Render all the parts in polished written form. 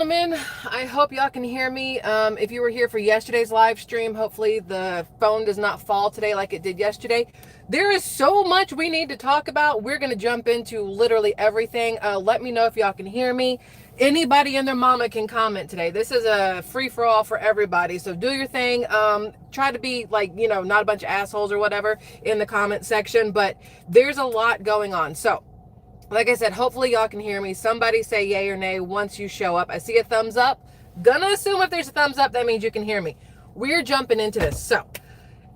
Gentlemen, I hope y'all can hear me. If you were here for yesterday's live stream, hopefully the phone does not fall today like it did yesterday. There is so much we need to talk about. We're going to jump into literally everything. Let me know if y'all can hear me. Anybody and their mama can comment today. This is a free-for-all for everybody, so do your thing. Try to be like, not a bunch of assholes or whatever in the comment section, but there's a lot going on. So like I said, hopefully y'all can hear me. Somebody say yay or nay once you show up. I see a thumbs up. Gonna assume if there's a thumbs up, that means you can hear me. We're jumping into this. So,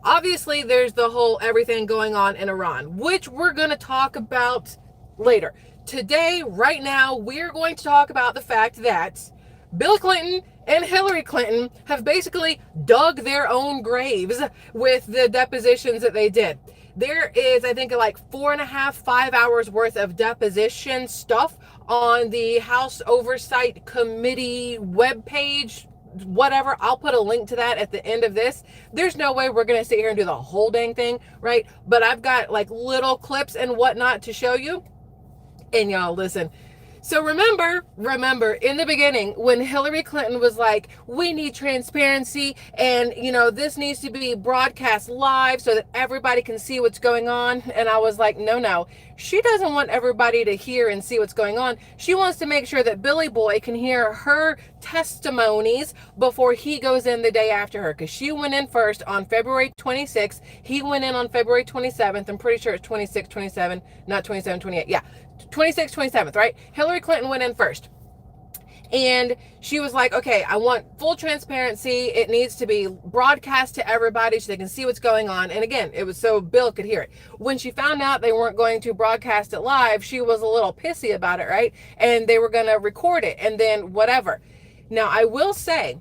obviously there's the whole everything going on in Iran, which we're gonna talk about later. Today, right now, we're going to talk about the fact that Bill Clinton and Hillary Clinton have basically dug their own graves with the depositions that they did. There is, I think, like 4.5, 5 hours worth of deposition stuff on the House Oversight Committee webpage, whatever. I'll put a link to that at the end of this. There's no way we're going to sit here and do the whole dang thing, right? But I've got like little clips and whatnot to show you. And y'all listen. So remember in the beginning when Hillary Clinton was like, we need transparency and, this needs to be broadcast live so that everybody can see what's going on. And I was like, no, she doesn't want everybody to hear and see what's going on. She wants to make sure that Billy Boy can hear her testimonies before he goes in the day after her. Because she went in first on February 26th. He went in on February 27th. I'm pretty sure it's 26, 27, not 27, 28. Yeah. 26th, 27th, right? Hillary Clinton went in first. And she was like, okay, I want full transparency. It needs to be broadcast to everybody so they can see what's going on. And again, it was so Bill could hear it. When she found out they weren't going to broadcast it live, she was a little pissy about it, right? And they were going to record it and then whatever. Now, I will say,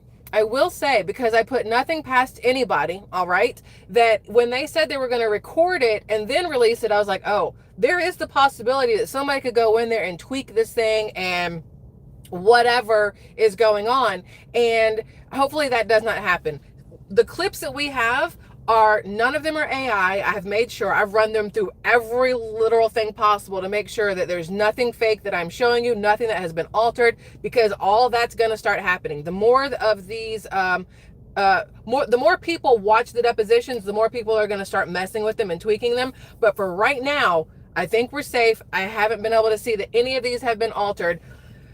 because I put nothing past anybody, all right, that when they said they were going to record it and then release it, I was like, oh, there is the possibility that somebody could go in there and tweak this thing and whatever is going on. And hopefully that does not happen. The clips that we have none of them are AI. I have made sure I've run them through every literal thing possible to make sure that there's nothing fake that I'm showing you, nothing that has been altered, because all that's going to start happening. The more of these, the more people watch the depositions, the more people are going to start messing with them and tweaking them. But for right now, I think we're safe. I haven't been able to see that any of these have been altered.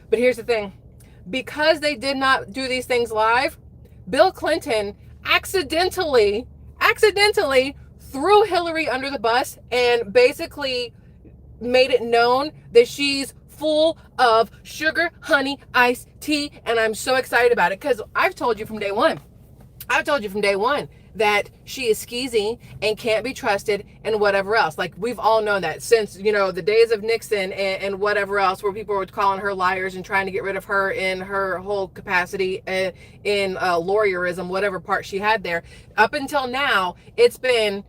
But here's the thing. Because they did not do these things live, Bill Clinton accidentally threw Hillary under the bus and basically made it known that she's full of sugar, honey, iced tea. And I'm so excited about it because I've told you from day one that she is skeezy and can't be trusted and whatever else. Like, we've all known that since, the days of Nixon and whatever else, where people were calling her liars and trying to get rid of her in her whole capacity in lawyerism, whatever part she had there. Up until now, it's been,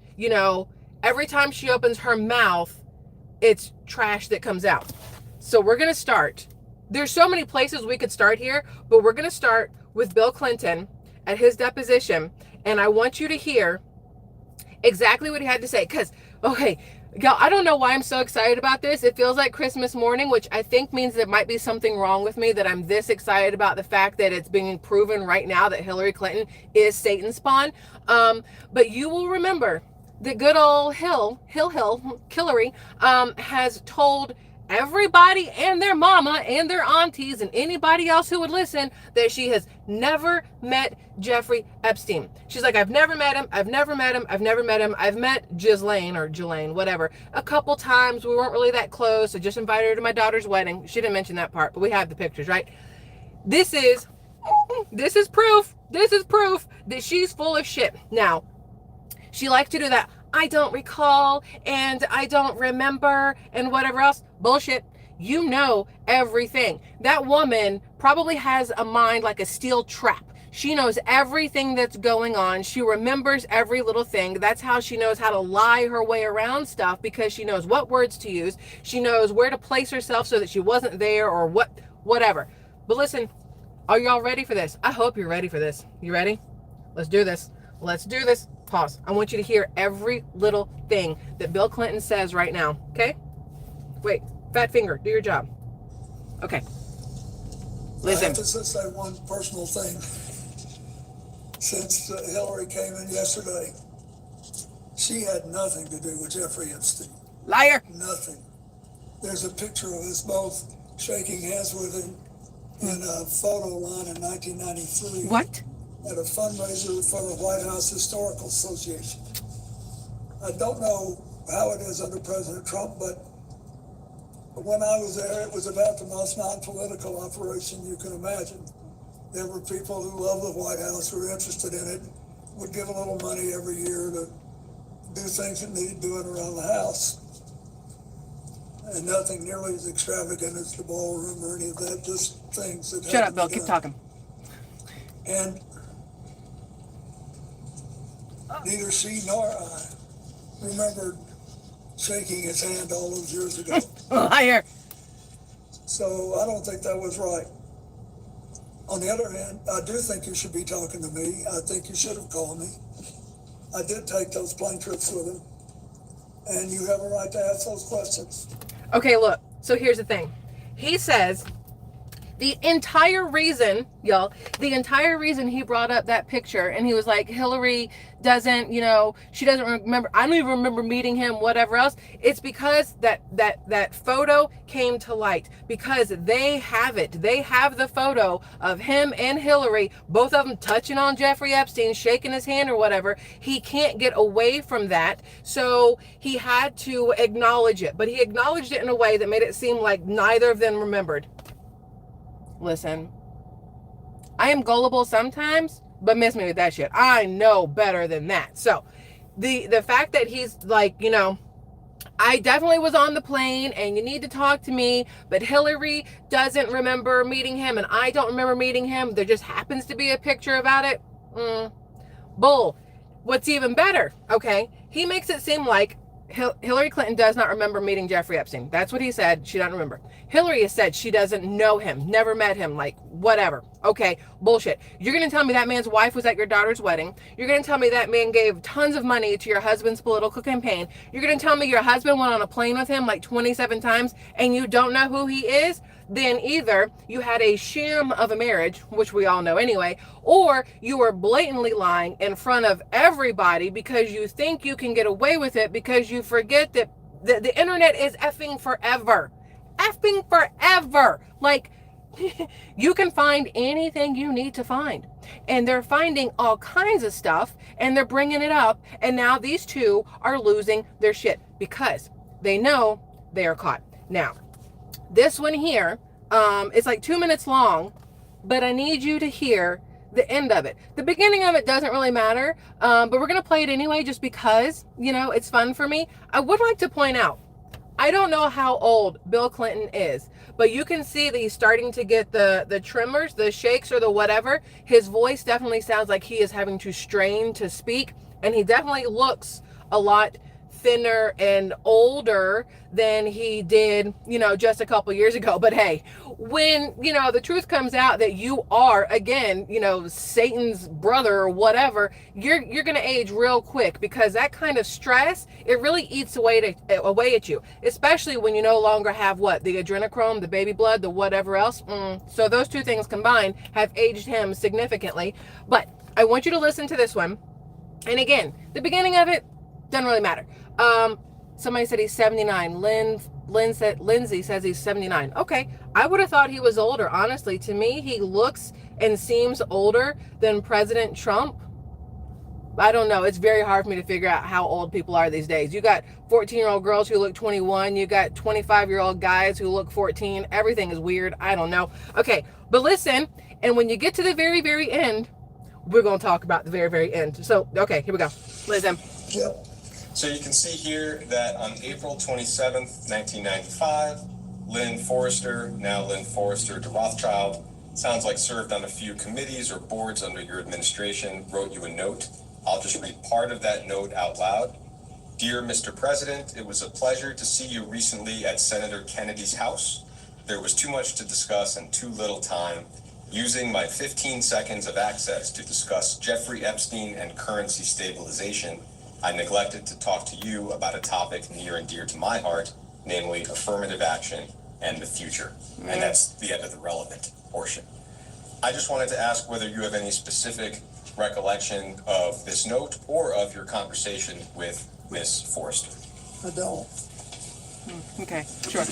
every time she opens her mouth, it's trash that comes out. So we're going to start. There's so many places we could start here, but we're going to start with Bill Clinton at his deposition, and I want you to hear exactly what he had to say. Because, okay, y'all, I don't know why I'm so excited about this. It feels like Christmas morning, which I think means there might be something wrong with me that I'm this excited about the fact that it's being proven right now that Hillary Clinton is Satan's spawn. But you will remember that good old Hillary, has told everybody and their mama and their aunties and anybody else who would listen that she has never met Jeffrey Epstein. She's like, I've never met him. I've met Ghislaine, whatever, a couple times. We weren't really that close. I just invited her to my daughter's wedding. She didn't mention that part, but we have the pictures, right? This is proof that she's full of shit. Now, she likes to do that. I don't recall and I don't remember and whatever else. Bullshit. You know everything. That woman probably has a mind like a steel trap. She knows everything that's going on. She remembers every little thing. That's how she knows how to lie her way around stuff, because she knows what words to use. She knows where to place herself so that she wasn't there or whatever. But listen, are y'all ready for this? I hope you're ready for this. You ready? Let's do this. Pause. I want you to hear every little thing that Bill Clinton says right now. Okay? Wait, fat finger, do your job. Okay. Listen. I have to just say one personal thing. Since Hillary came in yesterday, she had nothing to do with Jeffrey Epstein. Liar. Nothing. There's a picture of us both shaking hands with him in a photo line in 1993. What? At a fundraiser for the White House Historical Association. I don't know how it is under President Trump, but when I was there, it was about the most non-political operation you can imagine. There were people who love the White House, who were interested in it, would give a little money every year to do things that needed doing around the house. And nothing nearly as extravagant as the ballroom or any of that, just things that Shut up, Bill. Keep talking. And neither she nor I remembered shaking his hand all those years ago. Liar. So I don't think that was right. On the other hand, I do think you should be talking to me. I think you should have called me. I did take those plane trips with him. And you have a right to ask those questions. Okay, look. So here's the thing. He says the entire reason, y'all, the entire reason he brought up that picture and he was like, Hillary doesn't, she doesn't remember, I don't even remember meeting him, whatever else. It's because that photo came to light, because they have it. They have the photo of him and Hillary, both of them touching on Jeffrey Epstein, shaking his hand or whatever. He can't get away from that. So he had to acknowledge it, but he acknowledged it in a way that made it seem like neither of them remembered. Listen, I am gullible sometimes, but miss me with that shit. I know better than that. So the fact that he's like, I definitely was on the plane and you need to talk to me, but Hillary doesn't remember meeting him and I don't remember meeting him. There just happens to be a picture about it. Bull. What's even better, okay? He makes it seem like Hillary Clinton does not remember meeting Jeffrey Epstein. That's what he said. She doesn't remember. Hillary has said she doesn't know him, never met him, like whatever. Okay, bullshit. You're going to tell me that man's wife was at your daughter's wedding. You're going to tell me that man gave tons of money to your husband's political campaign. You're going to tell me your husband went on a plane with him like 27 times and you don't know who he is? Then either you had a sham of a marriage, which we all know anyway, or you were blatantly lying in front of everybody because you think you can get away with it because you forget that the internet is effing forever. Effing forever. Like, you can find anything you need to find. And they're finding all kinds of stuff and they're bringing it up. And now these two are losing their shit because they know they are caught. Now, this one here, it's like 2 minutes long, but I need you to hear the end of it. The beginning of it doesn't really matter, but we're going to play it anyway just because, it's fun for me. I would like to point out, I don't know how old Bill Clinton is, but you can see that he's starting to get the tremors, the shakes or the whatever. His voice definitely sounds like he is having to strain to speak, and he definitely looks a lot thinner and older than he did, just a couple years ago. But hey, when, the truth comes out that you are, again, Satan's brother or whatever, you're going to age real quick because that kind of stress, it really eats away at you, especially when you no longer have the adrenochrome, the baby blood, the whatever else. So those two things combined have aged him significantly. But I want you to listen to this one. And again, the beginning of it doesn't really matter. Somebody said he's 79. Lindsay says he's 79. Okay, I would have thought he was older. Honestly, to me, he looks and seems older than President Trump. I don't know. It's very hard for me to figure out how old people are these days. You got 14-year-old girls who look 21. You got 25-year-old guys who look 14. Everything is weird. I don't know. Okay, but listen, and when you get to the very, very end, we're going to talk about the very, very end. So, okay, here we go. Listen. Yep. So you can see here that on April 27th, 1995, Lynn Forrester, now Lynn Forrester de Rothschild, sounds like served on a few committees or boards under your administration, wrote you a note. I'll just read part of that note out loud. Dear Mr. President, it was a pleasure to see you recently at Senator Kennedy's house. There was too much to discuss and too little time. Using my 15 seconds of access to discuss Jeffrey Epstein and currency stabilization, I neglected to talk to you about a topic near and dear to my heart, namely affirmative action and the future. And that's the end of the relevant. portion. I just wanted to ask whether you have any specific recollection of this note or of your conversation with Miss Forrester. I don't. Okay, sure.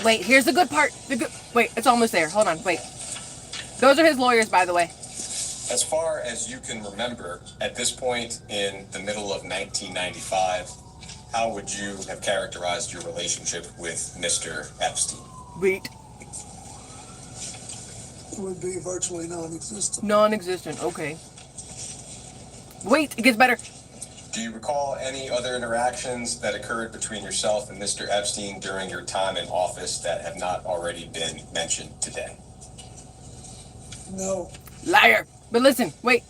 Wait, here's the good part. Wait, it's almost there. Hold on, wait. Those are his lawyers, by the way. As far as you can remember, at this point in the middle of 1995, how would you have characterized your relationship with Mr. Epstein? Wait. It would be virtually non-existent. Non-existent, okay. Wait, it gets better. Do you recall any other interactions that occurred between yourself and Mr. Epstein during your time in office that have not already been mentioned today? No. Liar. But listen, wait.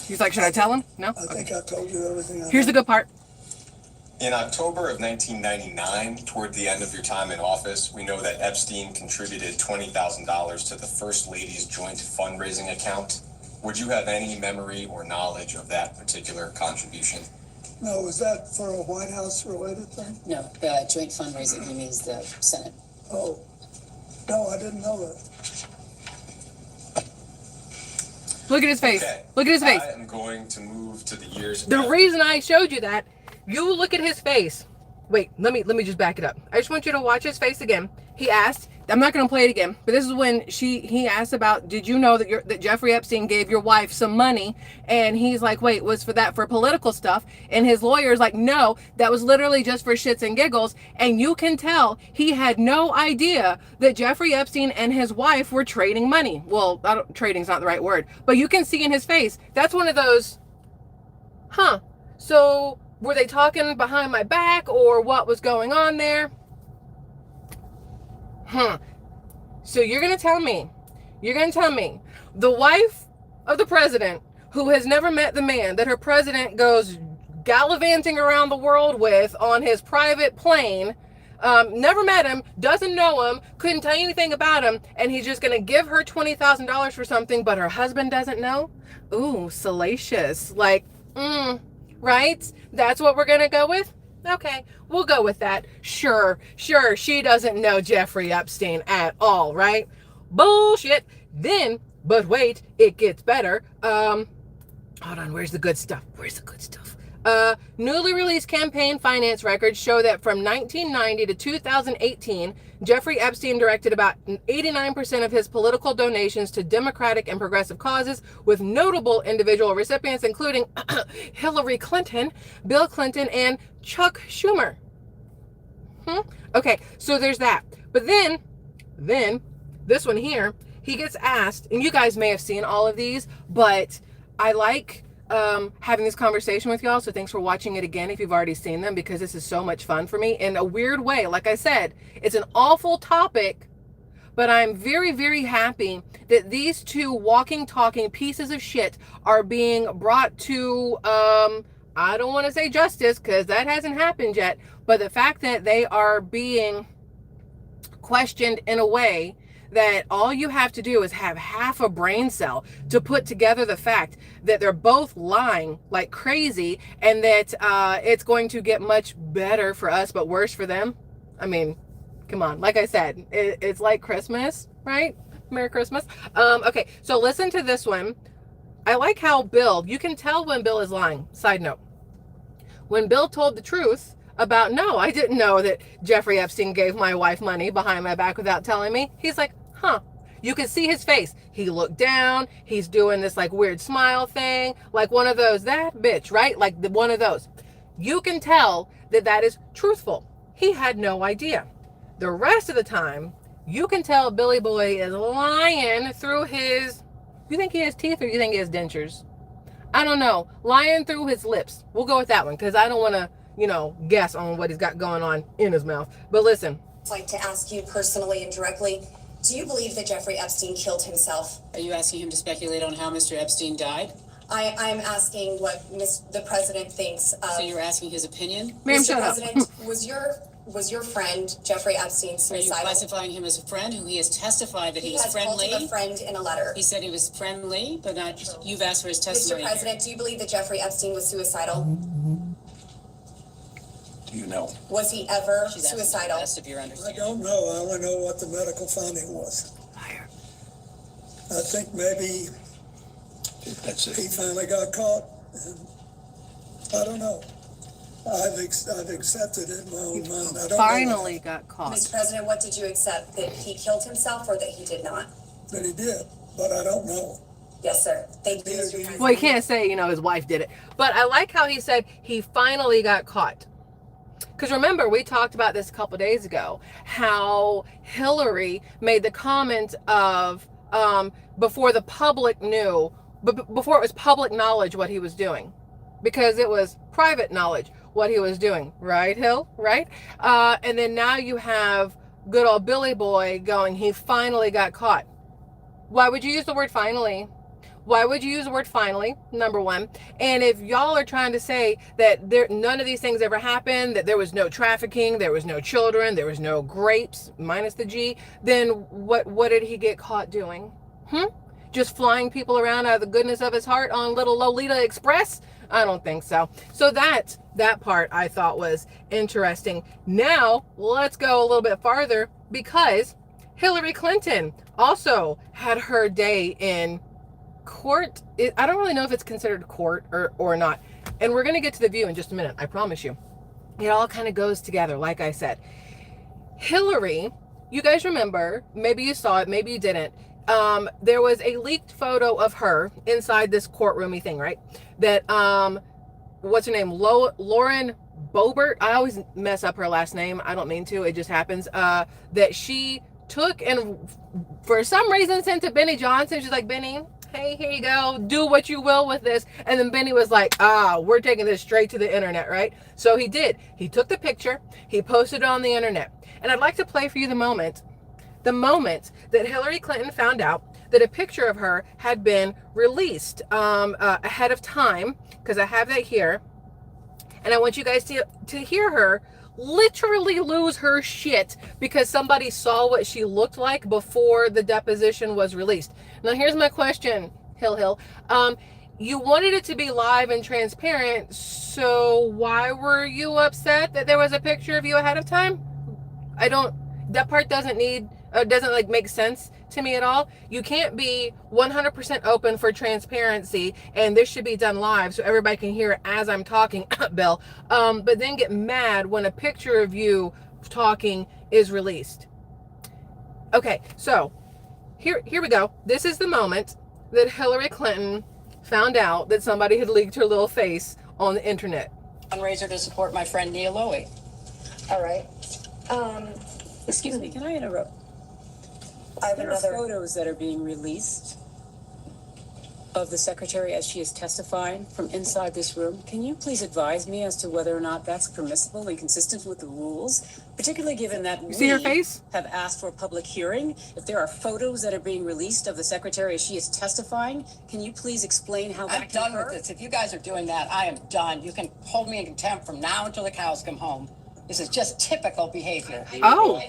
He's like, should I tell him? No? I think I told you everything I Here's the know. good part. In October of 1999, toward the end of your time in office, we know that Epstein contributed $20,000 to the First Lady's joint fundraising account. Would you have any memory or knowledge of that particular contribution? No, is that for a White House related thing? No, joint fundraising, he means the Senate. Oh, no, I didn't know that. Look at his face. Okay. Look at his face. I am going to move to the years. The after. reason I showed you that, you look at his face. Wait, let me just back it up. I just want you to watch his face again. He asked, I'm not going to play it again, but this is when he asked about, did you know that Jeffrey Epstein gave your wife some money? And he's like, wait, was for political stuff? And his lawyer's like, no, that was literally just for shits and giggles. And you can tell he had no idea that Jeffrey Epstein and his wife were trading money. Well, trading's not the right word, but you can see in his face, that's one of those, huh? So were they talking behind my back, or what was going on there? So you're going to tell me the wife of the president, who has never met the man that her president goes gallivanting around the world with on his private plane, never met him, doesn't know him, couldn't tell you anything about him, and he's just going to give her $20,000 for something, but her husband doesn't know? Ooh, salacious. Like, right? That's what we're going to go with? Okay, we'll go with that. Sure, she doesn't know Jeffrey Epstein at all, right? Bullshit. Then, but wait, it gets better. Hold on, where's the good stuff? Newly released campaign finance records show that from 1990 to 2018, Jeffrey Epstein directed about 89% of his political donations to Democratic and progressive causes, with notable individual recipients including Hillary Clinton, Bill Clinton, and Chuck Schumer. Okay, so there's that. But then this one here, he gets asked, and you guys may have seen all of these, but I like having this conversation with y'all, so thanks for watching it again if you've already seen them, because this is so much fun for me in a weird way. Like I said, it's an awful topic, but I'm very, very happy that these two walking, talking pieces of shit are being brought to, I don't want to say justice, because that hasn't happened yet, but the fact that they are being questioned in a way that all you have to do is have half a brain cell to put together the fact that they're both lying like crazy, and that it's going to get much better for us but worse for them. I mean, come on. Like I said, it's like Christmas, right? Merry Christmas. Okay, so listen to this one. I like how Bill, you can tell when Bill is lying. Side note, when Bill told the truth about, no, I didn't know that Jeffrey Epstein gave my wife money behind my back without telling me. He's like, huh. You can see his face. He looked down. He's doing this like weird smile thing, like one of those, that bitch, right? Like one of those. You can tell that is truthful. He had no idea. The rest of the time, you can tell Billy Boy is lying through his, you think he has teeth or you think he has dentures? I don't know. Lying through his lips. We'll go with that one, because I don't want to, guess on what he's got going on in his mouth. But listen. I'd like to ask you personally and directly, do you believe that Jeffrey Epstein killed himself? Are you asking him to speculate on how Mr. Epstein died? I'm asking what the president thinks of. So you're asking his opinion? Ma'am, Mr. shut up. President, was your friend Jeffrey Epstein Are you suicidal? classifying him as a friend who he has testified that he was has friendly? called him a friend in a letter. He said he was friendly, but not, you've asked for his testimony. Mr. President, do you believe that Jeffrey Epstein was suicidal? Do you know? Was he ever She's asking the suicidal? best of your I understanding. don't know. I only know what the medical finding was. I think maybe That's he it. finally got caught, and I don't know. I've accepted it in my own mind. I don't Finally got Mr. caught. President, what did you accept? That he killed himself or that he did not? know that he did, but I don't know. Yes, sir. Thank you, Mr. Well, President. Well, he can't say, his wife did it. But I like how he said he finally got caught. Because remember, we talked about this a couple days ago, how Hillary made the comment of before the public knew, before it was public knowledge what he was doing. Because it was private knowledge what he was doing. Right, Hill? Right? And then now you have good old Billy Boy going, he finally got caught. Why would you use the word finally? Why would you use the word finally? Number one. And if y'all are trying to say that none of these things ever happened, that there was no trafficking, there was no children, there was no grapes, minus the G, then what did he get caught doing? Just flying people around out of the goodness of his heart on little Lolita Express? I don't think so. So that part I thought was interesting. Now, let's go a little bit farther, because Hillary Clinton also had her day in court. I don't really know if it's considered court or not. And we're going to get to the View in just a minute. I promise you. It all kind of goes together, like I said. Hillary, you guys remember, maybe you saw it, maybe you didn't. There was a leaked photo of her inside this courtroomy thing, right? That, what's her name? Lauren Boebert. I always mess up her last name. I don't mean to. It just happens. That she took and for some reason sent to Benny Johnson. She's like, Benny, hey, here you go. Do what you will with this. And then Benny was like, we're taking this straight to the internet, right? So he did. He took the picture. He posted it on the internet. And I'd like to play for you the moment that Hillary Clinton found out that a picture of her had been released ahead of time, because I have that here. And I want you guys to hear her literally lose her shit because somebody saw what she looked like before the deposition was released. Now, here's my question, Hill. You wanted it to be live and transparent, so why were you upset that there was a picture of you ahead of time? That part doesn't make sense to me at all. You can't be 100% open for transparency, and this should be done live so everybody can hear it as I'm talking, Bill. But then get mad when a picture of you talking is released. Okay, so here we go. This is the moment that Hillary Clinton found out that somebody had leaked her little face on the internet. Fundraiser to support my friend Nia Lowy. All right. Excuse me, can I interrupt? I have There are another. photos that are being released of the secretary as she is testifying from inside this room. Can you please advise me as to whether or not that's permissible and consistent with the rules, particularly given that we see her face? have asked for a public hearing? If there are photos that are being released of the secretary as she is testifying, can you please explain how that I'm can done occur? with this. If you guys are doing that, I am done. You can hold me in contempt from now until the cows come home. This is just typical behavior. Oh.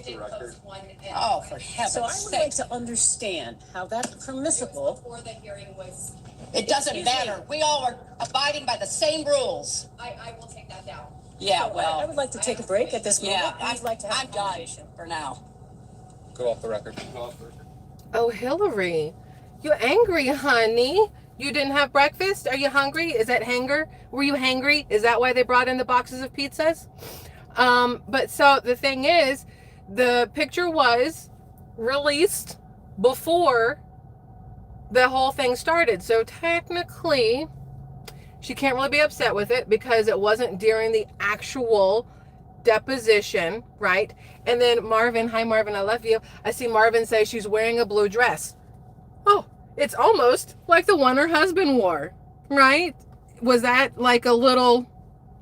Oh, for heaven's So I would like sake. to understand how that's permissible. Before the hearing was, It doesn't matter. We all are abiding by the same rules. I will take that down. Yeah, I well, would like to take a break at this moment. yeah, I'd like to have I'm a done conversation. for now. Go off the record. Oh, Hillary, you angry, honey? You didn't have breakfast? Are you hungry? Is that hanger? Were you hangry? Is that why they brought in the boxes of pizzas? But so the thing is, the picture was released before the whole thing started. So technically, she can't really be upset with it because it wasn't during the actual deposition, right? And then Marvin, hi Marvin, I love you. I see Marvin say she's wearing a blue dress. Oh, it's almost like the one her husband wore, right? Was that like a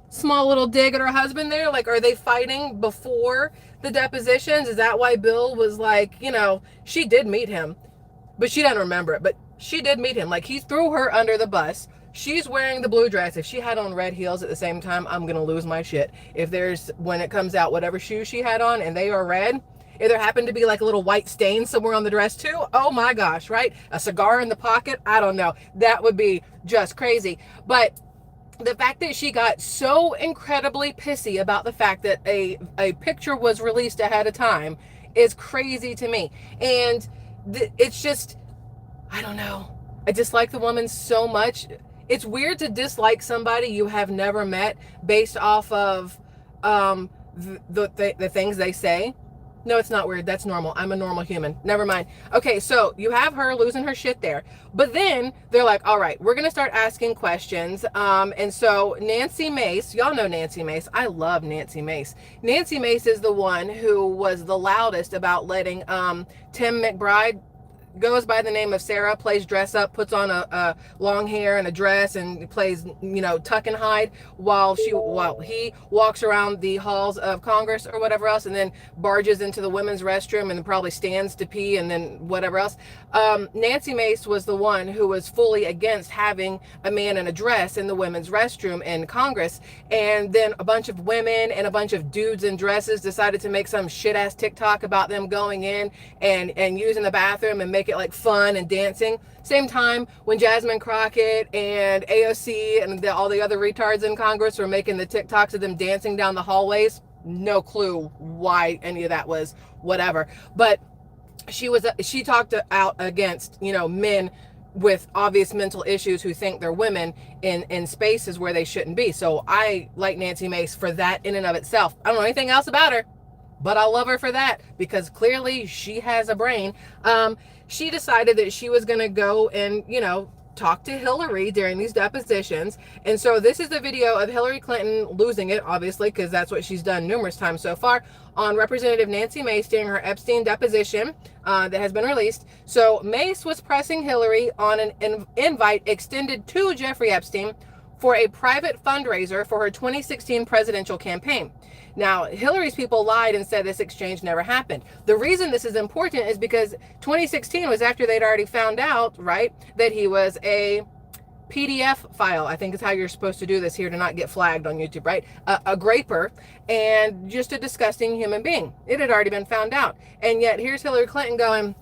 small little dig at her husband there? Like, are they fighting before the depositions? Is that why Bill was like, she did meet him, but she doesn't remember it, but she did meet him. Like, he threw her under the bus. She's wearing the blue dress. If she had on red heels at the same time, I'm going to lose my shit. When it comes out, whatever shoes she had on and they are red, if there happened to be like a little white stain somewhere on the dress too, oh my gosh, right? A cigar in the pocket, I don't know. That would be just crazy. But the fact that she got so incredibly pissy about the fact that a picture was released ahead of time is crazy to me. And it's just, I don't know. I dislike the woman so much. It's weird to dislike somebody you have never met based off of the things they say. No, it's not weird. That's normal. I'm a normal human. Never mind. Okay, so you have her losing her shit there. But then they're like, all right, we're going to start asking questions. And so Nancy Mace, y'all know Nancy Mace. I love Nancy Mace. Nancy Mace is the one who was the loudest about letting Tim McBride, goes by the name of Sarah, plays dress up, puts on a long hair and a dress and plays, tuck and hide while he walks around the halls of Congress or whatever else, and then barges into the women's restroom and probably stands to pee and then whatever else. Nancy Mace was the one who was fully against having a man in a dress in the women's restroom in Congress. And then a bunch of women and a bunch of dudes in dresses decided to make some shit ass TikTok about them going in and using the bathroom and make it like fun and dancing. Same time when Jasmine Crockett and AOC and all the other retards in Congress were making the TikToks of them dancing down the hallways. No clue why any of that was, whatever. But she talked out against, men with obvious mental issues who think they're women in spaces where they shouldn't be. So I like Nancy Mace for that in and of itself. I don't know anything else about her, but I love her for that because clearly she has a brain. She decided that she was going to go and, talk to Hillary during these depositions. And so this is the video of Hillary Clinton losing it, obviously, because that's what she's done numerous times so far, on Representative Nancy Mace during her Epstein deposition that has been released. So Mace was pressing Hillary on an invite extended to Jeffrey Epstein for a private fundraiser for her 2016 presidential campaign. Now, Hillary's people lied and said this exchange never happened. The reason this is important is because 2016 was after they'd already found out, right, that he was a PDF file, I think is how you're supposed to do this here to not get flagged on YouTube, right? A graper and just a disgusting human being. It had already been found out. And yet here's Hillary Clinton going,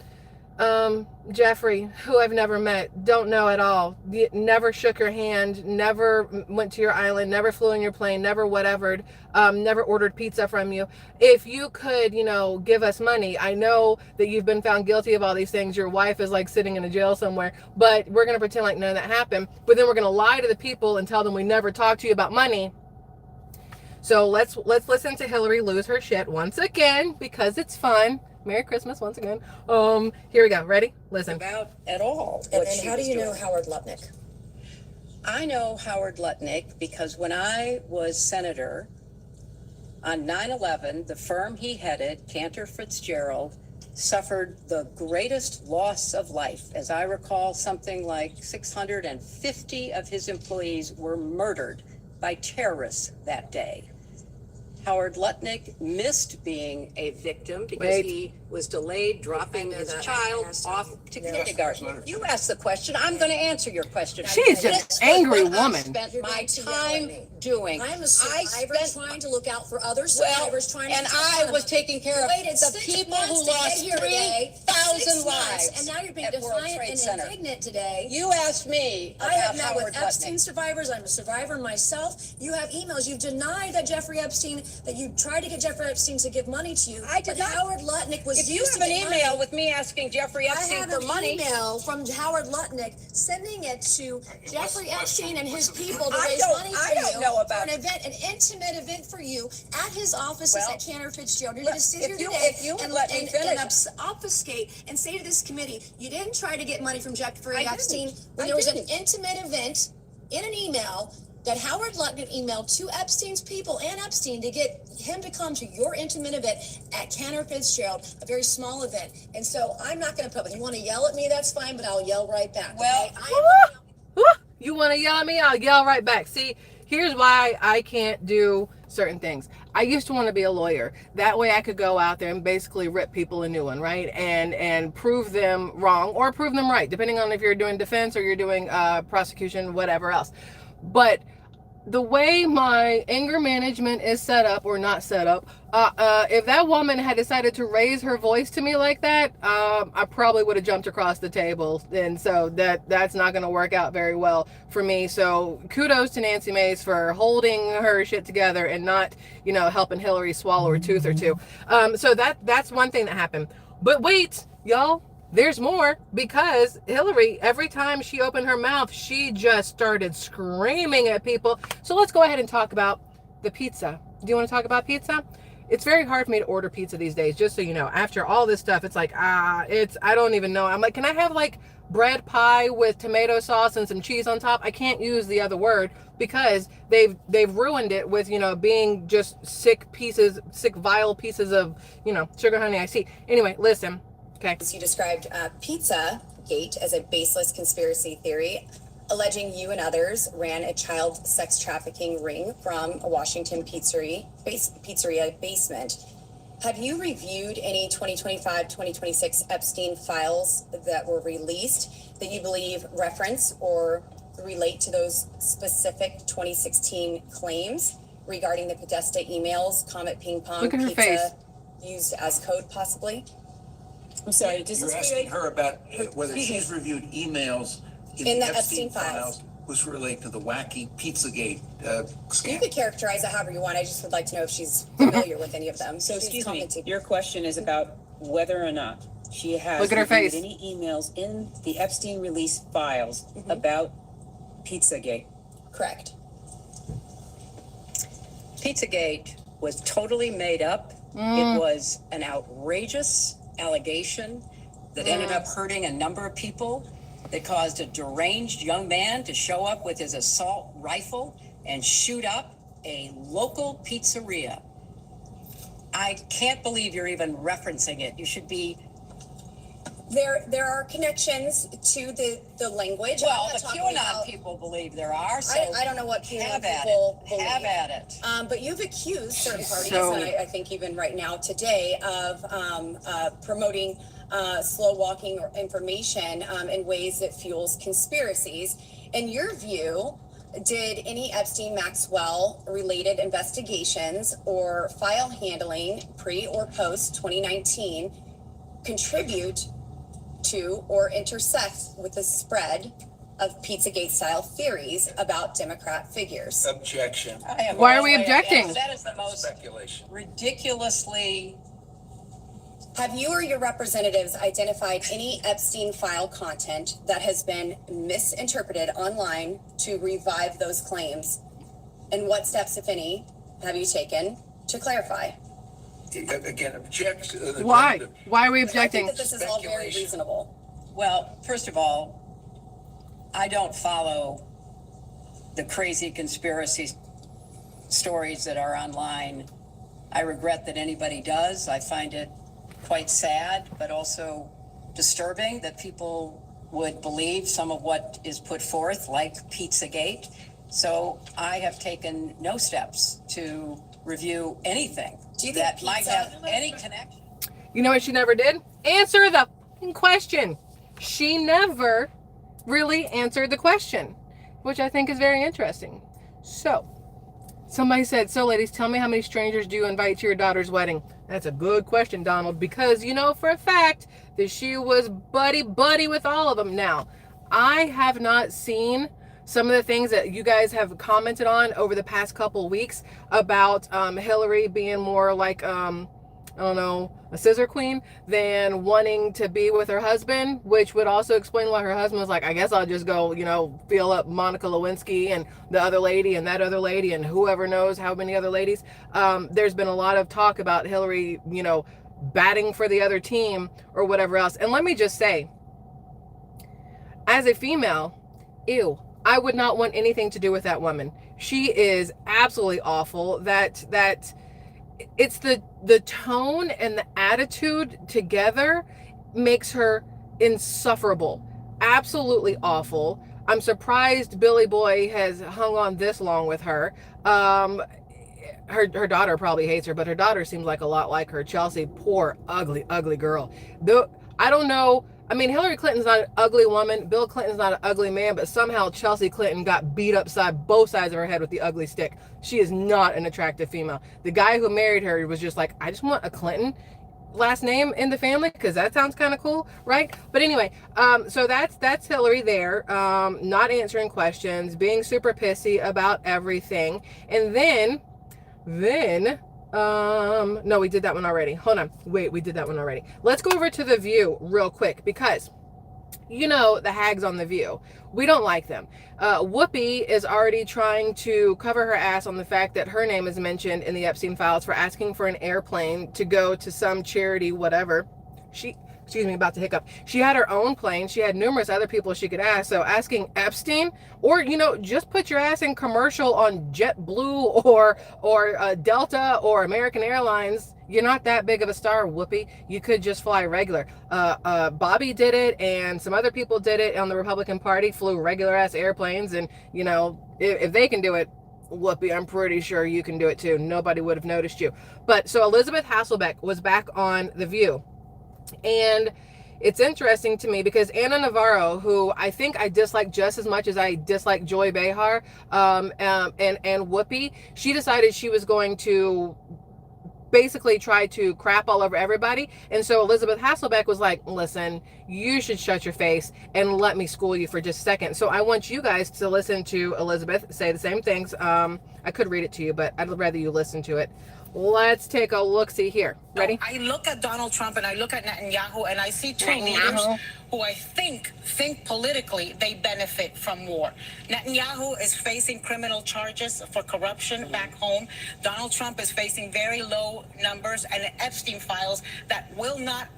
Jeffrey, who I've never met, don't know at all, never shook your hand, never went to your island, never flew in your plane, never whatevered, never ordered pizza from you. If you could, give us money, I know that you've been found guilty of all these things. Your wife is like sitting in a jail somewhere, but we're going to pretend like none of that happened. But then we're going to lie to the people and tell them we never talked to you about money. So let's listen to Hillary lose her shit once again because it's fun. Merry Christmas once again. Here we go. Ready? Listen. About at all. And how do you know Howard Lutnick? I know Howard Lutnick because when I was senator on 9/11, the firm he headed, Cantor Fitzgerald, suffered the greatest loss of life. As I recall, something like 650 of his employees were murdered by terrorists that day. Howard Lutnick missed being a victim because he was delayed dropping his child off to kindergarten. You asked the question. I'm going to answer your question. She's just an angry woman. I spent my time doing. I'm a survivor trying to look out for other survivors trying to. And I was taking care of the people who lost 3,000 lives. And now you're being at World defiant Trade and Center. indignant today. You asked me I have about met with Howard Epstein Lutnick. survivors. I'm a survivor myself. You have emails. You've denied that Jeffrey Epstein, that you tried to get Jeffrey Epstein to give money to you. I did not. Howard Lutnick was If you used have to an get email money. with me asking Jeffrey I Epstein have for an money, email from Howard Lutnick sending it to Jeffrey Epstein and his people to I raise don't- money I for don't you know for about- an event, an intimate event for you at his offices Well, at Cantor Fitzgerald. You're look, going to sit if here you- today if you and, let me and, finish. and obfuscate and say to this committee, you didn't try to get money from Jeffrey I Epstein didn't. when I there was didn't. an intimate event in an email that Howard Lutnick emailed to Epstein's people and Epstein to get him to come to your intimate event at Cantor Fitzgerald, a very small event. And so I'm not going to put, if you want to yell at me, that's fine, but I'll yell right back. Well, okay? You want to yell at me? I'll yell right back. See, here's why I can't do certain things. I used to want to be a lawyer. That way I could go out there and basically rip people a new one, right? And prove them wrong or prove them right, depending on if you're doing defense or you're doing prosecution, whatever else. But the way my anger management is set up or not set up, if that woman had decided to raise her voice to me like that, I probably would have jumped across the table. And so that's not going to work out very well for me. So kudos to Nancy Mace for holding her shit together and not, helping Hillary swallow her tooth or two. So that's one thing that happened. But wait, y'all. There's more, because Hillary, every time she opened her mouth, she just started screaming at people. So let's go ahead and talk about the pizza. Do you want to talk about pizza? It's very hard for me to order pizza these days, just so you know. After all this stuff, it's like, I don't even know. I'm like, can I have like bread pie with tomato sauce and some cheese on top? I can't use the other word because they've ruined it with, being just sick vile pieces of, sugar honey iced tea. Anyway, listen. Okay. You described Pizzagate as a baseless conspiracy theory, alleging you and others ran a child sex trafficking ring from a Washington pizzeria basement. Have you reviewed any 2025-2026 Epstein files that were released that you believe reference or relate to those specific 2016 claims regarding the Podesta emails, Comet Ping Pong, Look at her pizza face. used as code possibly? I'm sorry, You're asking her about whether she's reviewed emails in the Epstein files which relate to the wacky Pizzagate You scandal. could characterize it however you want. I just would like to know if she's familiar with any of them. So She's excuse me, commented. your question is about whether or not she has Look at her reviewed face. any emails in the Epstein release files about Pizzagate. Correct. Pizzagate was totally made up. It was an outrageous allegation that ended up hurting a number of people, that caused a deranged young man to show up with his assault rifle and shoot up a local pizzeria. I can't believe you're even referencing it. You should be. There are connections to the language. Well, I'm the not talking QAnon about- people believe there are. So I don't know what QAnon have at people it. believe. Have at it. But you've accused certain parties, So- and I think even right now today, of promoting slow walking information in ways that fuels conspiracies. In your view, did any Epstein Maxwell related investigations or file handling pre or post 2019 contribute to or intersect with the spread of Pizzagate style theories about Democrat figures? Objection. I have Why no are we way of- objecting? That is the most Speculation. ridiculously. Have you or your representatives identified any Epstein file content that has been misinterpreted online to revive those claims? And what steps, if any, have you taken to clarify? Again, object. Why? Why are we I think objecting? that this is all very Speculation. reasonable. Well, first of all, I don't follow the crazy conspiracy stories that are online. I regret that anybody does. I find it quite sad, but also disturbing that people would believe some of what is put forth, like Pizzagate. So I have taken no steps to review anything Do you think that might pizza- have any connection. You know what she never did? Answer the fucking question. She never really answered the question, which I think is very interesting. So, somebody said, so ladies, tell me how many strangers do you invite to your daughter's wedding? That's a good question, Donald, because you know for a fact that she was buddy with all of them. Now, I have not seen some of the things that you guys have commented on over the past couple weeks about Hillary being more like, I don't know, a scissor queen than wanting to be with her husband, which would also explain why her husband was like, I guess I'll just go, feel up Monica Lewinsky and the other lady and that other lady and whoever knows how many other ladies. There's been a lot of talk about Hillary, batting for the other team or whatever else. And let me just say, as a female, ew, I would not want anything to do with that woman. She is absolutely awful. That it's the tone and the attitude together makes her insufferable. Absolutely awful. I'm surprised Billy Boy has hung on this long with her. Her daughter probably hates her, but her daughter seems like a lot like her. Chelsea, poor, ugly girl. I don't know I mean, Hillary Clinton's not an ugly woman. Bill Clinton's not an ugly man, but somehow Chelsea Clinton got beat upside both sides of her head with the ugly stick. She is not an attractive female. The guy who married her was just like, I just want a Clinton last name in the family because that sounds kind of cool, right? But anyway, so that's Hillary there, not answering questions, being super pissy about everything. And then no, we did that one already. Hold on. Wait, we did that one already. Let's go over to The View real quick because, you know, the hags on The View, we don't like them. Whoopi is already trying to cover her ass on the fact that her name is mentioned in the Epstein files for asking for an airplane to go to some charity, whatever. Excuse me, about to hiccup. She had her own plane. She had numerous other people she could ask. So asking Epstein, or, you know, just put your ass in commercial on JetBlue or Delta or American Airlines. You're not that big of a star, Whoopi. You could just fly regular. Bobby did it, and some other people did it on the Republican Party, flew regular ass airplanes. And, you know, if they can do it, Whoopi, I'm pretty sure you can do it too. Nobody would have noticed you. But so Elizabeth Hasselbeck was back on The View. And it's interesting to me because Anna Navarro, who I think I dislike just as much as I dislike Joy Behar, and Whoopi, she decided she was going to basically try to crap all over everybody. And so Elizabeth Hasselbeck was like, listen, you should shut your face and let me school you for just a second. So I want you guys to listen to Elizabeth say the same things. I could read it to you, but I'd rather you listen to it. Let's take a look-see here. Ready? I look at Donald Trump and I look at Netanyahu and I see two leaders who I think politically they benefit from war. Netanyahu is facing criminal charges for corruption back home. Donald Trump is facing very low numbers and Epstein files that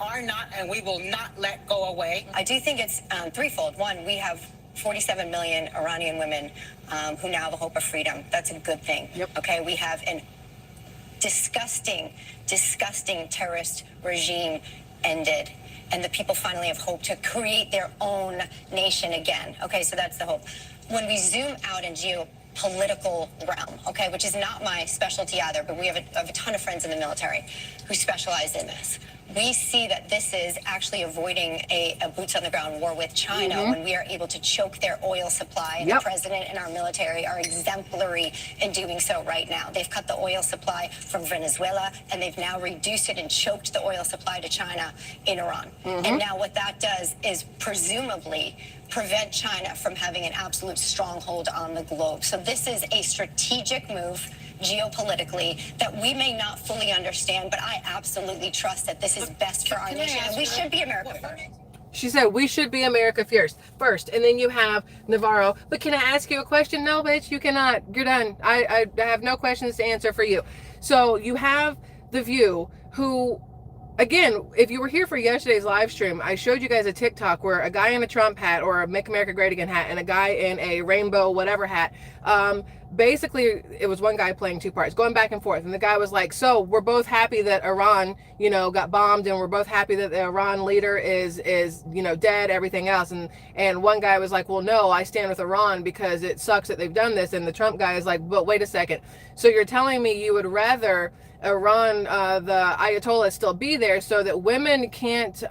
are not, and we will not let go away. I do think it's threefold. One, we have 47 million Iranian women who now have a hope of freedom. That's a good thing. Yep. Okay, we have an disgusting terrorist regime ended, and the people finally have hope to create their own nation again. Okay, so that's the hope. When we zoom out in geopolitical realm, okay, which is not my specialty either, but we have a ton of friends in the military who specialize in this. We see that this is actually avoiding a boots on the ground war with China when we are able to choke their oil supply. And the president and our military are exemplary in doing so right now. They've cut the oil supply from Venezuela, and they've now reduced it and choked the oil supply to China in Iran. And now what that does is presumably prevent China from having an absolute stronghold on the globe. So this is a strategic move geopolitically that we may not fully understand, but I absolutely trust that this is best for our nation. And we should be America first. She said, we should be America first. And then you have Navarro. But can I ask you a question? No, bitch, you cannot. You're done. I have no questions to answer for you. So you have The View, who, again, if you were here for yesterday's live stream, I showed you guys a TikTok where a guy in a Trump hat or a Make America Great Again hat and a guy in a rainbow whatever hat, basically it was one guy playing two parts, going back and forth. And the guy was like, so we're both happy that Iran, you know, got bombed, and we're both happy that the Iran leader is, you know, dead, everything else. And one guy was like, well, no, I stand with Iran because it sucks that they've done this. And the Trump guy is like, but wait a second. So you're telling me you would rather Iran, the Ayatollah still be there so that women can't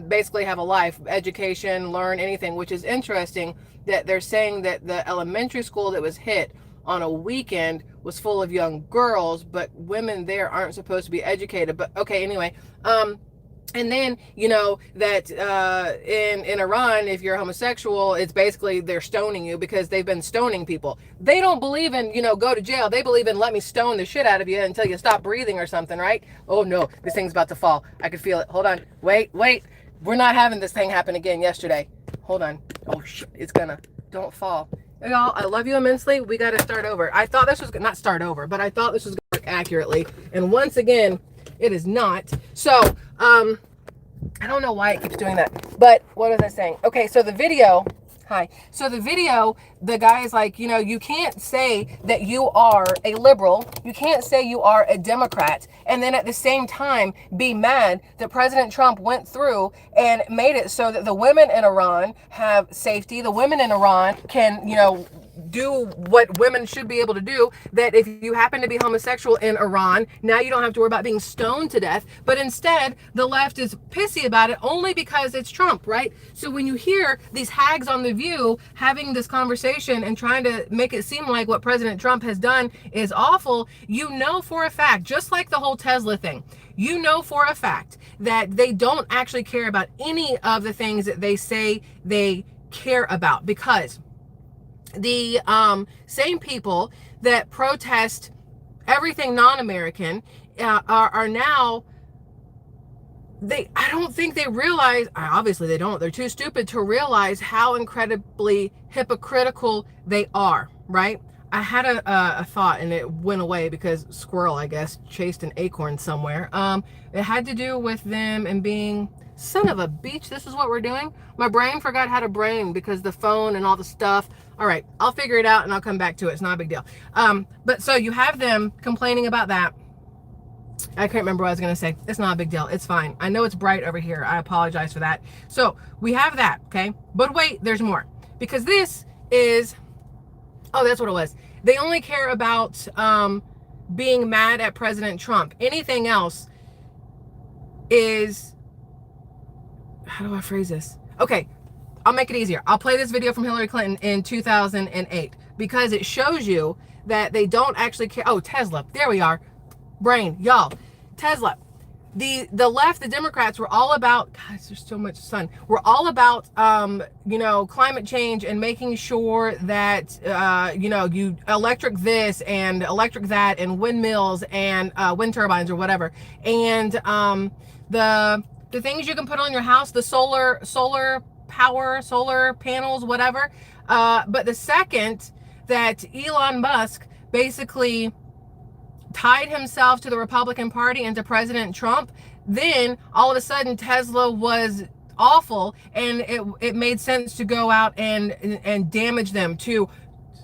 basically have a life, education, learn anything, which is interesting that they're saying that the elementary school that was hit on a weekend was full of young girls, but women there aren't supposed to be educated. But okay, anyway, and then, you know, that in Iran, if you're homosexual, it's basically they're stoning you because they've been stoning people. They don't believe in, you know, go to jail. They believe in let me stone the shit out of you until you stop breathing or something, right? Oh no, this thing's about to fall. I could feel it. Hold on. Wait. We're not having this thing happen again yesterday. Hold on. Oh shit, it's gonna. Don't fall. Y'all, I love you immensely. We got to start over. I thought this was not start over, but I thought this was going to work accurately. And once again, it is not. So, I don't know why it keeps doing that. But what was I saying? Okay, so the video. Hi. So the video, the guy is like, you know, you can't say that you are a liberal. You can't say you are a Democrat. And then at the same time, be mad that President Trump went through and made it so that the women in Iran have safety. The women in Iran can, you know, do what women should be able to do, that if you happen to be homosexual in Iran, now you don't have to worry about being stoned to death. But instead, the left is pissy about it only because it's Trump, right? So when you hear these hags on The View having this conversation and trying to make it seem like what President Trump has done is awful, you know for a fact, just like the whole Tesla thing, you know for a fact that they don't actually care about any of the things that they say they care about, because the same people that protest everything non-American are now, I don't think they realize, obviously they don't, they're too stupid to realize how incredibly hypocritical they are, right? I had a thought and it went away because squirrel, I guess, chased an acorn somewhere. It had to do with them and being, son of a beach, this is what we're doing? My brain forgot how to brain because the phone and all the stuff. All right, I'll figure it out and I'll come back to it. It's not a big deal. But so you have them complaining about that. I can't remember what I was going to say. It's not a big deal. It's fine. I know it's bright over here. I apologize for that. So we have that, okay? But wait, there's more. Because this is, oh, that's what it was. They only care about being mad at President Trump. Anything else is, how do I phrase this? Okay, I'll make it easier. I'll play this video from Hillary Clinton in 2008 because it shows you that they don't actually care. Oh, Tesla. There we are. Brain, y'all. Tesla. The left, the Democrats were all about, guys, there's so much sun. We're all about, you know, climate change and making sure that, you know, you electric this and electric that and windmills and wind turbines or whatever. And the things you can put on your house, the solar power, solar panels, whatever. But the second that Elon Musk basically tied himself to the Republican Party and to President Trump, then all of a sudden Tesla was awful, and it made sense to go out and damage them, to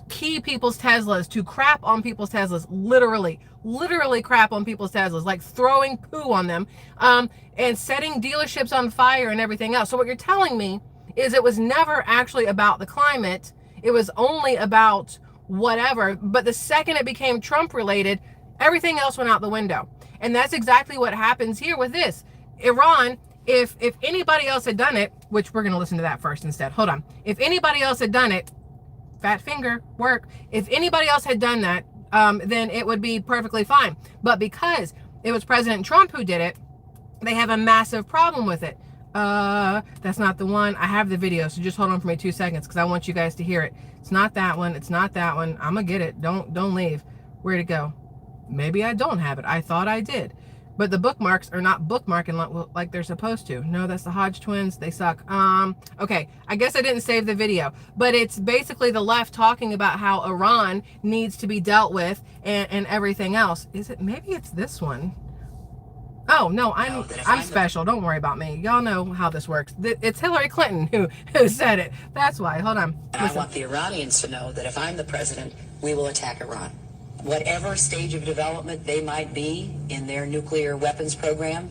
key people's Teslas, to crap on people's Teslas, literally crap on people's Teslas, like throwing poo on them, and setting dealerships on fire and everything else. So what you're telling me is it was never actually about the climate. It was only about whatever. But the second it became Trump related, everything else went out the window. And that's exactly what happens here with this. Iran, if anybody else had done it, which we're going to listen to that first instead. Hold on. If anybody else had done it, fat finger, work. If anybody else had done that, then it would be perfectly fine. But because it was President Trump who did it, they have a massive problem with it. That's not the one. I have the video, so just hold on for me 2 seconds because I want you guys to hear it. It's not that one. It's not that one. I'm gonna get it. Don't leave. Where'd it go? Maybe I don't have it. I thought I did. But the bookmarks are not bookmarking like they're supposed to. No, that's the Hodge twins. They suck. Okay, I guess I didn't save the video. But it's basically the left talking about how Iran needs to be dealt with and everything else. Is it? Maybe it's this one. Oh, no, I'm special. Don't worry about me. Y'all know how this works. It's Hillary Clinton who said it. That's why. Hold on. And I want the Iranians to know that if I'm the president, we will attack Iran. Whatever stage of development they might be in their nuclear weapons program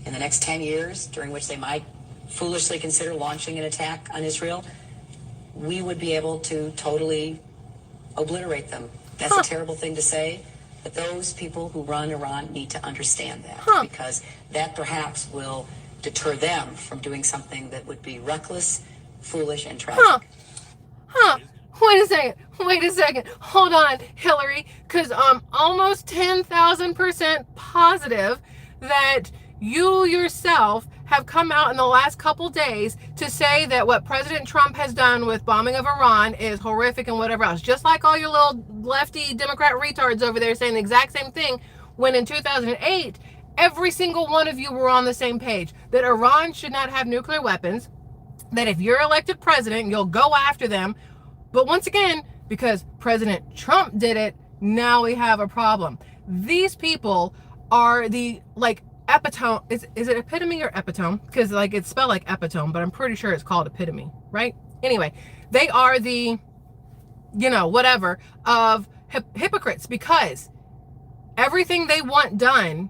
in the next 10 years, during which they might foolishly consider launching an attack on Israel, we would be able to totally obliterate them. That's a terrible thing to say, but those people who run Iran need to understand that, because that perhaps will deter them from doing something that would be reckless, foolish, and tragic. Wait a second. Hold on, Hillary, because I'm almost 10,000% positive that you yourself have come out in the last couple days to say that what President Trump has done with bombing of Iran is horrific and whatever else. Just like all your little lefty Democrat retards over there saying the exact same thing, when in 2008, every single one of you were on the same page, that Iran should not have nuclear weapons, that if you're elected president, you'll go after them. But once again, because President Trump did it, now we have a problem. These people are the, like, epitome. Is it epitome or epitome? Because, like, it's spelled like epitome, but I'm pretty sure it's called epitome, right? Anyway, they are the, you know, whatever, of hypocrites, because everything they want done,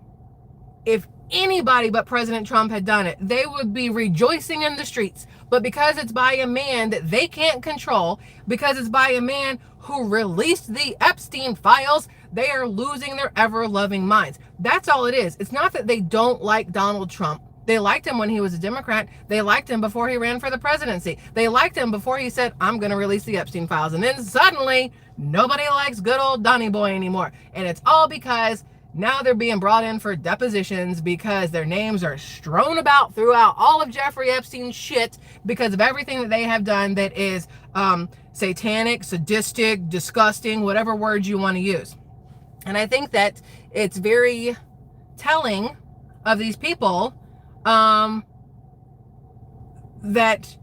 if anybody but President Trump had done it, they would be rejoicing in the streets. But because it's by a man that they can't control, because it's by a man who released the Epstein files, they are losing their ever-loving minds. That's all it is. It's not that they don't like Donald Trump. They liked him when he was a Democrat. They liked him before he ran for the presidency. They liked him before he said, I'm going to release the Epstein files. And then suddenly, nobody likes good old Donny Boy anymore. And it's all because now they're being brought in for depositions because their names are strewn about throughout all of Jeffrey Epstein's shit because of everything that they have done that is satanic, sadistic, disgusting, whatever words you want to use. And I think that it's very telling of these people that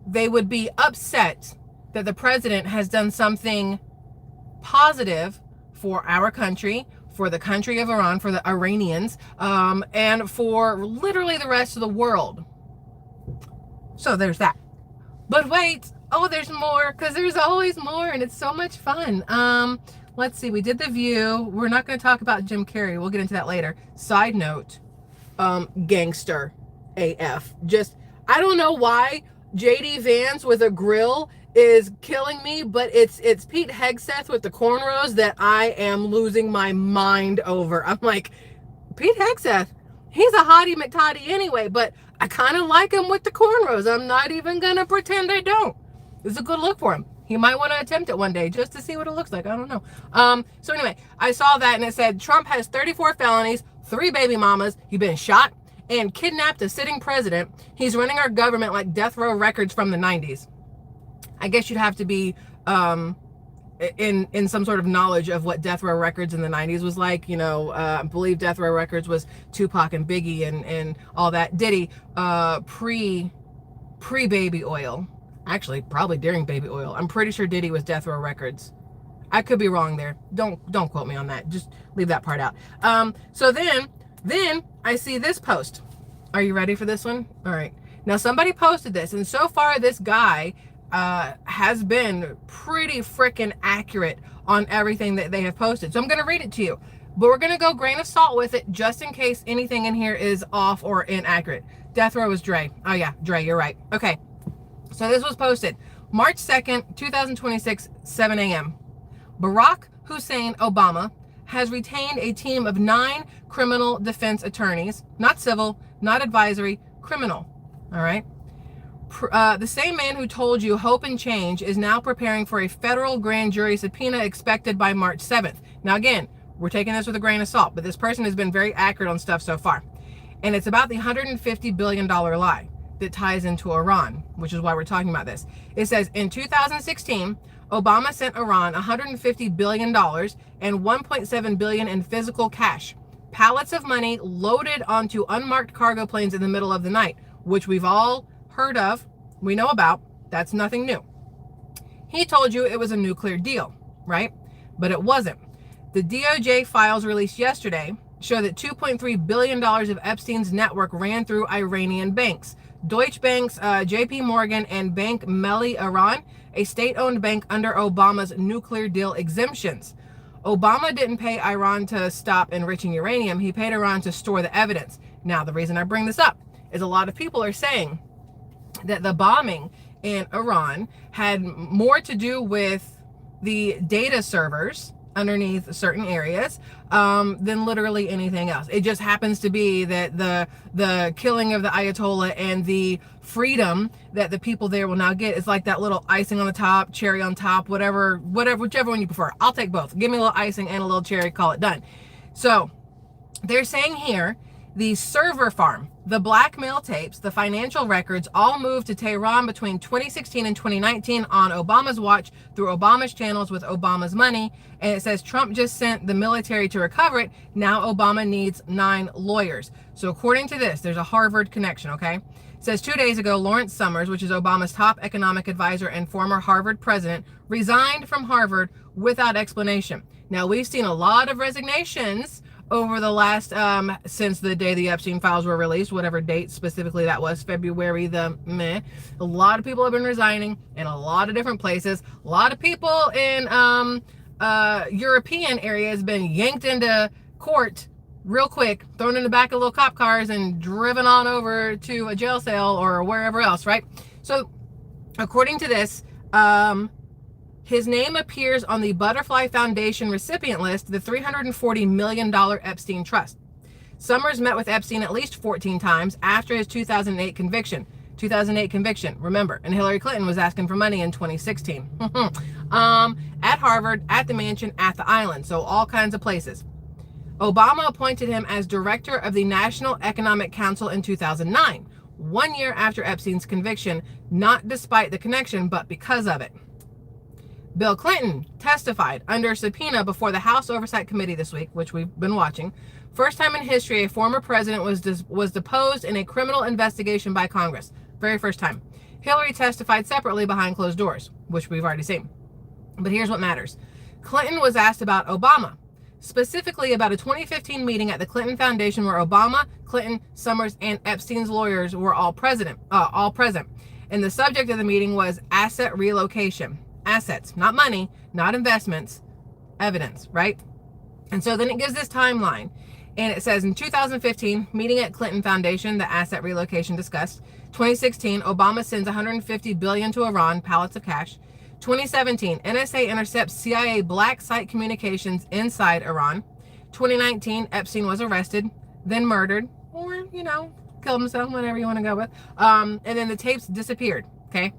they would be upset that the president has done something positive for our country, for the country of Iran, for the Iranians, and for literally the rest of the world. So there's that. But wait, oh, there's more, because there's always more, and it's so much fun. Let's see, we did The View. We're not going to talk about Jim Carrey. We'll get into that later. Side note, gangster AF. Just, I don't know why JD Vance with a grill is killing me, but it's Pete Hegseth with the cornrows that I am losing my mind over. I'm like, Pete Hegseth, he's a hottie McToddy anyway, but I kind of like him with the cornrows. I'm not even gonna pretend I don't. It's a good look for him. He might want to attempt it one day just to see what it looks like. I don't know. So anyway, I saw that and it said Trump has 34 felonies, 3 baby mamas. He's been shot and kidnapped a sitting president. He's running our government like death row records from the 90s. I guess you'd have to be in some sort of knowledge of what death row records in the 90s was like. You know, I believe death row records was Tupac and Biggie and all that. Diddy, pre Baby Oil. Actually, probably during Baby Oil. I'm pretty sure Diddy was death row records. I could be wrong there. Don't quote me on that. Just leave that part out. So then I see this post. Are you ready for this one? All right. Now somebody posted this, and so far this guy has been pretty freaking accurate on everything that they have posted. So I'm going to read it to you, but we're going to go grain of salt with it just in case anything in here is off or inaccurate. Death row is Dre. Oh yeah, Dre, you're right. Okay. So this was posted March 2nd, 2026, 7 a.m. Barack Hussein Obama has retained a team of 9 criminal defense attorneys, not civil, not advisory, criminal. All right. The same man who told you hope and change is now preparing for a federal grand jury subpoena expected by March 7th. Now, again, we're taking this with a grain of salt, but this person has been very accurate on stuff so far. And it's about the $150 billion lie that ties into Iran, which is why we're talking about this. It says in 2016, Obama sent Iran $150 billion and $1.7 billion in physical cash, pallets of money loaded onto unmarked cargo planes in the middle of the night, which we've all heard of, we know about. That's nothing new. He told you it was a nuclear deal, right? But it wasn't. The DOJ files released yesterday show that $2.3 billion of Epstein's network ran through Iranian banks. Deutsche Bank's JP Morgan and Bank Melli Iran, a state-owned bank under Obama's nuclear deal exemptions. Obama didn't pay Iran to stop enriching uranium. He paid Iran to store the evidence. Now, the reason I bring this up is a lot of people are saying that the bombing in Iran had more to do with the data servers underneath certain areas than literally anything else. It just happens to be that the killing of the Ayatollah and the freedom that the people there will now get is like that little icing on the top, cherry on top, whichever one you prefer. I'll take both. Give me a little icing and a little cherry, call it done. So they're saying here, the server farm, the blackmail tapes, the financial records all moved to Tehran between 2016 and 2019 on Obama's watch through Obama's channels with Obama's money. And it says Trump just sent the military to recover it. Now Obama needs 9 lawyers. So according to this, there's a Harvard connection, okay? It says 2 days ago, Lawrence Summers, which is Obama's top economic advisor and former Harvard president, resigned from Harvard without explanation. Now, we've seen a lot of resignations over the last, since the day the Epstein files were released, whatever date specifically that was, February the meh. A lot of people have been resigning in a lot of different places. A lot of people in European areas been yanked into court real quick, thrown in the back of little cop cars and driven on over to a jail cell or wherever else, right? So according to this, His name appears on the Butterfly Foundation recipient list, the $340 million Epstein Trust. Summers met with Epstein at least 14 times after his 2008 conviction. 2008 conviction, remember, and Hillary Clinton was asking for money in 2016. At Harvard, at the mansion, at the island, so all kinds of places. Obama appointed him as director of the National Economic Council in 2009, 1 year after Epstein's conviction, not despite the connection, but because of it. Bill Clinton testified under subpoena before the House Oversight Committee this week, which we've been watching. First time in history a former president was deposed in a criminal investigation by Congress. Very first time. Hillary testified separately behind closed doors, which we've already seen. But here's what matters. Clinton was asked about Obama, specifically about a 2015 meeting at the Clinton Foundation where Obama, Clinton, Summers, and Epstein's lawyers were all present. And the subject of the meeting was asset relocation. Assets, not money, not investments, evidence, right? And so then it gives this timeline. And it says in 2015, meeting at Clinton Foundation, the asset relocation discussed. 2016, Obama sends $150 billion to Iran, pallets of cash. 2017, NSA intercepts CIA black site communications inside Iran. 2019, Epstein was arrested, then murdered, or, killed himself, whatever you want to go with. And then the tapes disappeared, okay?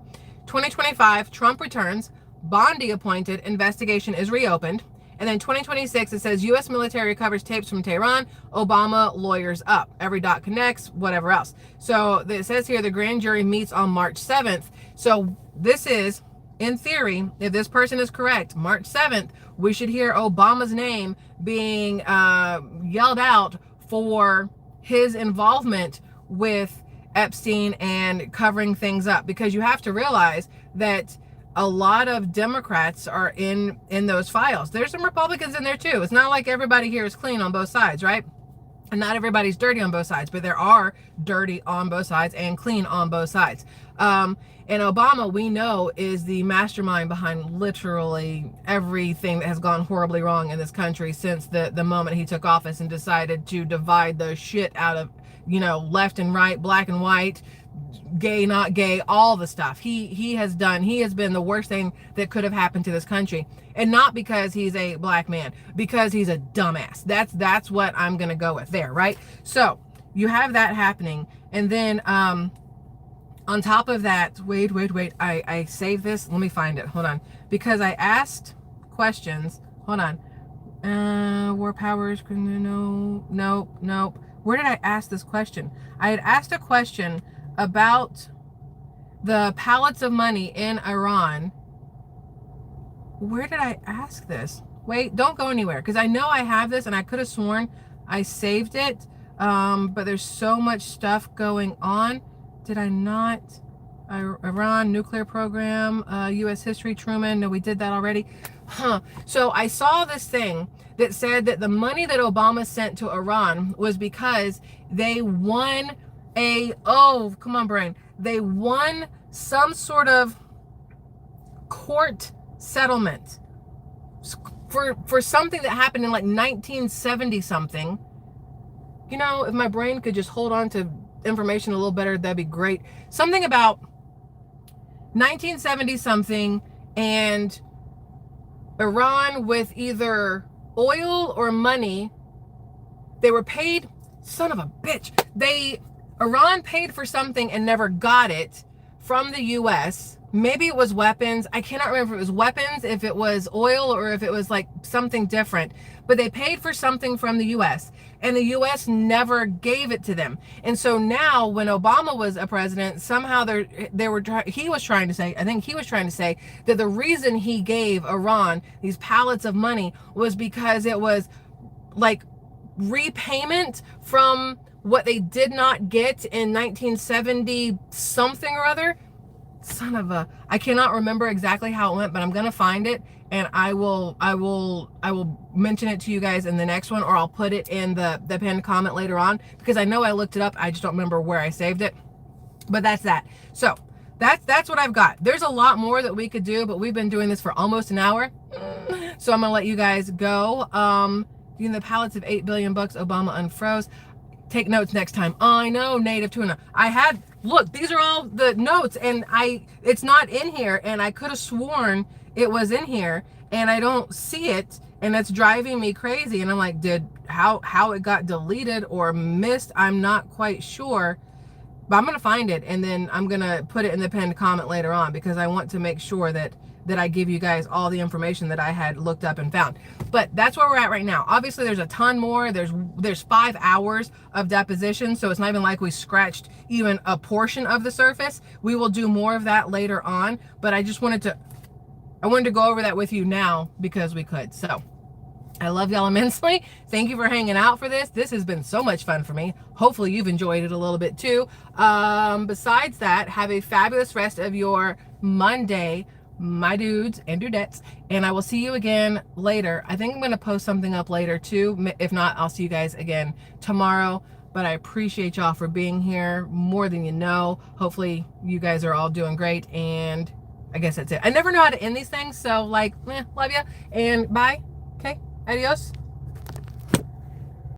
2025, Trump returns, Bondi appointed, investigation is reopened. And then 2026, it says U.S. military recovers tapes from Tehran, Obama lawyers up. Every dot connects, whatever else. So it says here the grand jury meets on March 7th. So this is, in theory, if this person is correct, March 7th, we should hear Obama's name being yelled out for his involvement with Epstein and covering things up. Because you have to realize that a lot of Democrats are in those files. There's some Republicans in there too. It's not like everybody here is clean on both sides, right? And not everybody's dirty on both sides, but there are dirty on both sides and clean on both sides. And Obama, we know, is the mastermind behind literally everything that has gone horribly wrong in this country since the moment he took office and decided to divide the shit out of, left and right, black and white, gay, not gay, all the stuff. He has been the worst thing that could have happened to this country. And not because he's a black man, because he's a dumbass. That's what I'm going to go with there, right? So you have that happening. And then on top of that, wait. I saved this. Let me find it. Hold on. Because I asked questions. Hold on. War powers. Nope. Where did I ask this question? I had asked a question about the pallets of money in Iran. Where did I ask this? Wait, don't go anywhere, because I know I have this and I could have sworn I saved it. But there's so much stuff going on. Did I not? Iran nuclear program, U.S. history, Truman. No, we did that already. So I saw this thing that said that the money that Obama sent to Iran was because they won come on, brain. They won some sort of court settlement for something that happened in like 1970 something. If my brain could just hold on to information a little better, that'd be great. Something about 1970 something, and Iran with either oil or money, they were paid, son of a bitch. Iran paid for something and never got it from the U.S. Maybe it was weapons. I cannot remember if it was weapons, if it was oil, or if it was like something different. But they paid for something from the U.S. and the U.S. never gave it to them. And so now when Obama was a president, somehow he was trying to say that the reason he gave Iran these pallets of money was because it was like repayment from what they did not get in 1970 something or other. Son of a, I cannot remember exactly how it went, but I'm going to find it and I will mention it to you guys in the next one, or I'll put it in the pinned comment later on, because I know I looked it up. I just don't remember where I saved it, but that's that. So that's what I've got. There's a lot more that we could do, but we've been doing this for almost an hour. So I'm going to let you guys go. Using the pallets of 8 billion bucks, Obama unfroze. Take notes next time. I know, native tuna. Look, these are all the notes, and it's not in here, and I could have sworn it was in here and I don't see it, and it's driving me crazy. And I'm like, how it got deleted or missed, I'm not quite sure. But I'm gonna find it, and then I'm gonna put it in the pinned comment later on, because I want to make sure that I give you guys all the information that I had looked up and found. But that's where we're at right now. Obviously, there's a ton more. There's 5 hours of deposition, so it's not even like we scratched even a portion of the surface. We will do more of that later on, but I wanted to go over that with you now because we could. So I love y'all immensely. Thank you for hanging out for this. This has been so much fun for me. Hopefully you've enjoyed it a little bit too. Besides that, have a fabulous rest of your Monday, my dudes and dudettes, and I will see you again later. I think I'm going to post something up later too. If not, I'll see you guys again tomorrow. But I appreciate y'all for being here more than you know. Hopefully you guys are all doing great, and I guess that's it. I never know how to end these things, so like, love ya and bye. Okay, adios.